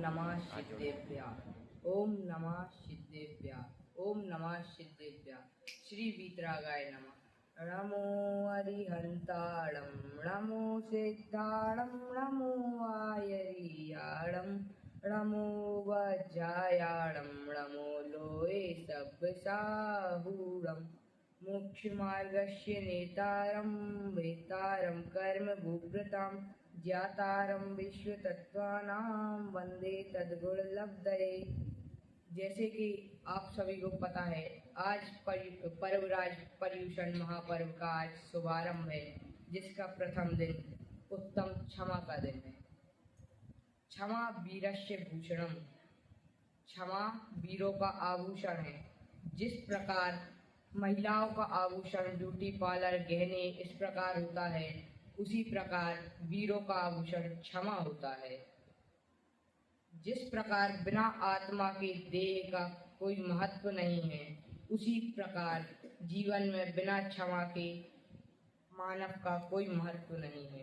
नमः सिद्धेभ्यः। ओम नमः सिद्धेभ्यः। ओम नमः सिद्धेभ्यः। श्री वीतरागाय नमः। नमो अरिहंताणं नमो सिद्धाणं नमो आयरियाणं नमो वज्रायाणं नमो लोये सब्बसाहूणं मोक्षमार्गस्य नेतारं वेतारं कर्मभूभृतां ज्ञातारं विश्वतत्त्वानां वंदे तद्गुणलब्धये। जैसे कि आप सभी को पता है, आज पर्वराज पर्युषण महापर्व का आज शुभारंभ है, जिसका प्रथम दिन उत्तम क्षमा का दिन है। क्षमा वीरस्य भूषणम, क्षमा वीरों का आभूषण है। जिस प्रकार महिलाओं का आभूषण ब्यूटी पार्लर गहने इस प्रकार होता है, उसी प्रकार वीरों का आभूषण क्षमा होता है। जिस प्रकार बिना आत्मा के देह का कोई महत्व नहीं है, उसी प्रकार जीवन में बिना क्षमा के मानव का कोई महत्व नहीं है।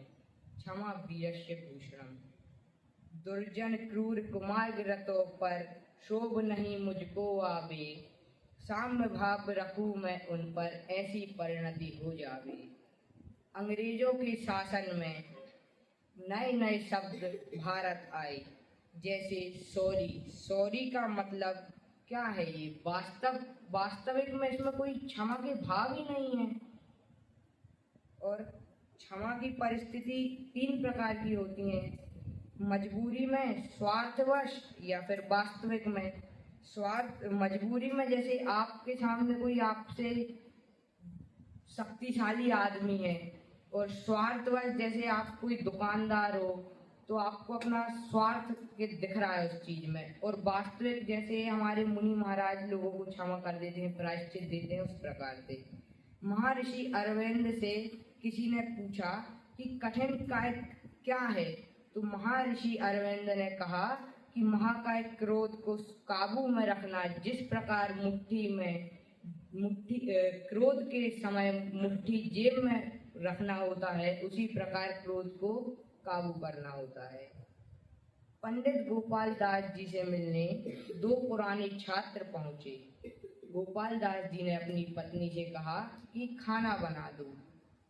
क्षमा वीरस्य भूषणम। दुर्जन क्रूर कुमार्गरतों पर शोभ नहीं मुझको आवे, साम्य भाव रखूं मैं उन पर ऐसी परिणति हो जावे। अंग्रेजों के शासन में नए नए शब्द भारत आए, जैसे सॉरी। सॉरी का मतलब क्या है? ये वास्तविक में इसमें कोई क्षमा के भाव ही नहीं है। और क्षमा की परिस्थिति तीन प्रकार की होती है, मजबूरी में, स्वार्थवश या फिर वास्तविक में। मजबूरी में जैसे आपके सामने कोई आपसे शक्तिशाली आदमी है, और स्वार्थवश जैसे आप कोई दुकानदार हो तो आपको अपना स्वार्थ के दिख रहा है उस चीज में। और वास्तविक जैसे हमारे मुनि महाराज लोगों को क्षमा कर देते हैं, प्रायश्चित देते हैं, उस प्रकार से। महर्षि अरविंद से किसी ने पूछा कि कठिन काय क्या है, तो महर्षि अरविंद ने कहा कि महाकाय क्रोध को काबू में रखना। जिस प्रकार क्रोध के समय मुट्ठी जेब में रखना होता है, उसी प्रकार क्रोध को काबू करना होता है। पंडित गोपाल दास जी से मिलने दो पुराने छात्र पहुंचे। गोपाल दास जी ने अपनी पत्नी से कहा कि खाना बना दो।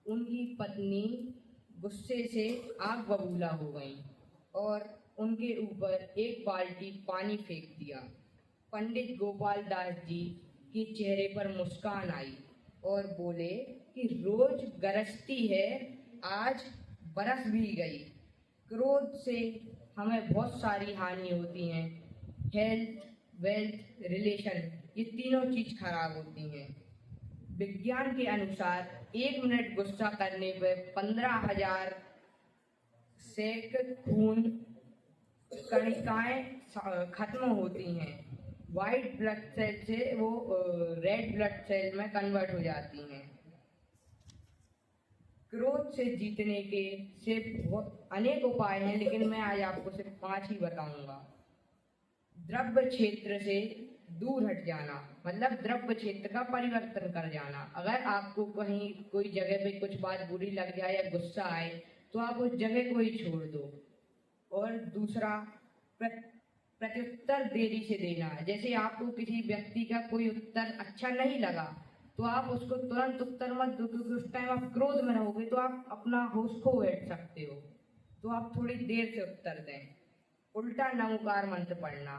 उनकी पत्नी गुस्से से आग बबूला हो गई और उनके ऊपर एक बाल्टी पानी फेंक दिया। पंडित गोपाल दास जी के चेहरे पर मुस्कान आई और बोले कि रोज गरजती है, आज बरस भी गई। क्रोध से हमें बहुत सारी हानि होती हैं। हेल्थ, वेल्थ, रिलेशन, ये तीनों चीज खराब होती हैं। विज्ञान के अनुसार 1 मिनट गुस्सा करने पर 15,000 सेक खून कणिकाएं खत्म होती हैं। वाइट ब्लड सेल से वो रेड ब्लड सेल में कन्वर्ट हो जाती हैं। क्रोध से जीतने के सिर्फ अनेक उपाय हैं, लेकिन मैं आज आपको सिर्फ 5 ही बताऊंगा। द्रव्य क्षेत्र से दूर हट जाना, मतलब द्रव्य क्षेत्र का परिवर्तन कर जाना। अगर आपको कहीं कोई जगह पे कुछ बात बुरी लग जाए या गुस्सा आए, तो आप उस जगह को ही छोड़ दो। और दूसरा, प्रत्युत्तर देरी से देना। जैसे आपको किसी व्यक्ति का कोई उत्तर अच्छा नहीं लगा, तो आप उसको तुरंत उत्तर मत दो, क्योंकि उस टाइम आप क्रोध में रहोगे तो आप अपना होश खो बैठ सकते हो। तो आप थोड़ी देर से उत्तर दें। उल्टा नमोकार मंत्र पढ़ना।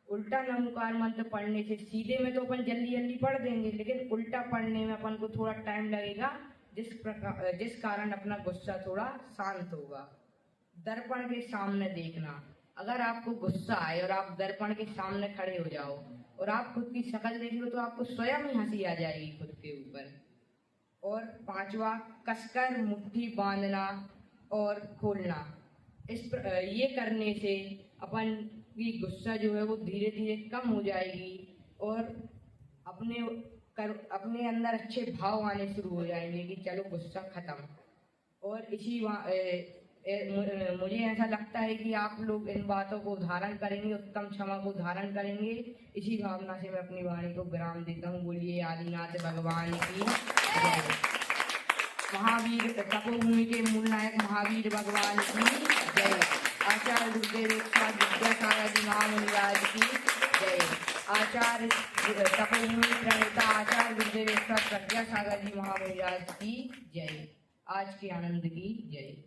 उल्टा नमोकार मंत्र पढ़ने से सीधे में तो अपन जल्दी जल्दी पढ़ देंगे, लेकिन उल्टा पढ़ने में अपन को थोड़ा टाइम लगेगा, जिस कारण अपना गुस्सा थोड़ा शांत होगा। दर्पण के सामने देखना। अगर आपको गुस्सा आए और आप दर्पण के सामने खड़े हो जाओ और आप खुद की शक्ल देख लो, तो आपको स्वयं ही हंसी आ जाएगी खुद के ऊपर। और 5वां, कसकर मुट्ठी बांधना और खोलना। ये करने से अपन की गुस्सा जो है वो धीरे धीरे कम हो जाएगी और अपने अंदर अच्छे भाव आने शुरू हो जाएंगे कि चलो गुस्सा खत्म। और मुझे ऐसा लगता है कि आप लोग इन बातों को धारण करेंगे, उत्तम क्षमा को धारण करेंगे। इसी भावना से मैं अपनी वाणी को विराम देता हूँ। बोलिए आदिनाथ भगवान की जय। महावीर तपोभूमि के मूल नायक महावीर भगवान की जय। आचार्य गुरुदेव विद्यासागर आचार्य तपोमुनि प्रणेता आचार्य गुरुदेव प्रज्ञा सागर जी महाराज की जय। आज के आनंद की जय।